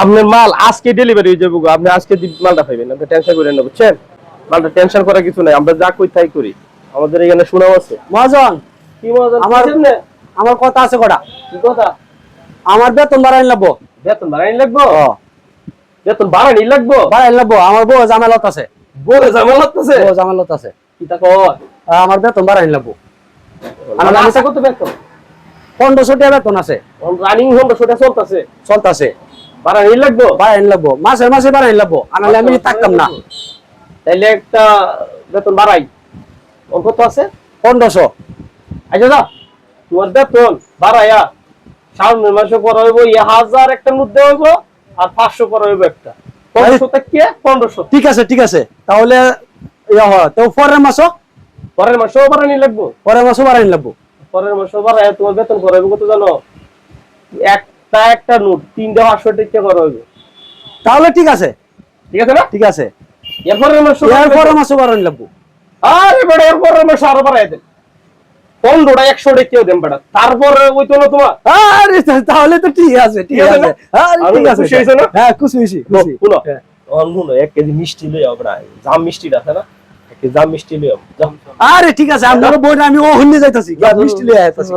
আপনার মাল আজকে ডেলিভারি হয়ে যাবে, আপনি আজকে মালটা পাইবেন, আপনি টেনশন করেন না, বুঝছেন? মালটা টেনশন করার কিছু নাই, আমরা যা কই তাই করি, আমাদের এখানে শোনাও আছে। মহাজন কি মজা আমার আমার কথা আছে কটা। কি কথা? আমার বেতন বাড়াই লাগবো। বেতন বাড়াই লাগবো? বেতন বাড়ানি লাগবো? বাড়াই লাগবো, আমার বউ ঝামেলত আছে। বলে জামালত আছে? বউ ঝামেলত আছে। কি তা কয়? আমার বেতন বাড়াই লাগবো। আমার আশা কত বেতন? 1500 টাকা বেতন আছে। রানিং 1500 টাকা চলতেছে, চলতেছে। বাড়ানি লাগবো? বাড়াই লাগবো, মাসে মাসে বাড়াই লাগবো, আনালে আমি থাকতাম না। তাইলে একটা বেতন বাড়াই। ওর কত আছে? 1500। আচ্ছা দা, তোমার বেতন বাড়াইয়া সামনের মাসে করা হইব 1000 একটা মধ্যে হইব, আর 500 করা হইব একটা। 1500 থেকে 1500। ঠিক আছে ঠিক আছে, তাহলে তো পরের মাসও পরের মাসেও বাড়ানি লাগবো? পরের মাসও বাড়াই লাগবো। পরের মাসেও বাড়াইয়া তোমার বেতন করা হইব কত জানো? একটা নোট 300 টাকা করা হইব। তাহলে ঠিক আছে। ঠিক আছে না? ঠিক আছে, এরপরের মাসে পরের মাসও বাড়াই লাগবো। আরে বেটা, এরপরের মাসে আরো বাড়াই দেন। 15টা 100 টাকা দেন বেটা, তারপরে ওই তো না তোমার। আরে তাহলে তো ঠিক আছে, ঠিক আছে। আরে ঠিক আছে, খুশি হইছো না? হ্যাঁ খুশি হইছি, খুশি। শুনো, শুনো, 1 কেজি মিষ্টি লই আমরা, জাম মিষ্টি আছে না, 1 কেজি জাম মিষ্টি লই আমরা। আরে ঠিক আছে, আপনার বইটা আমি ও হইলে যাইতাছি, মিষ্টি লিয়ে আইতাছি।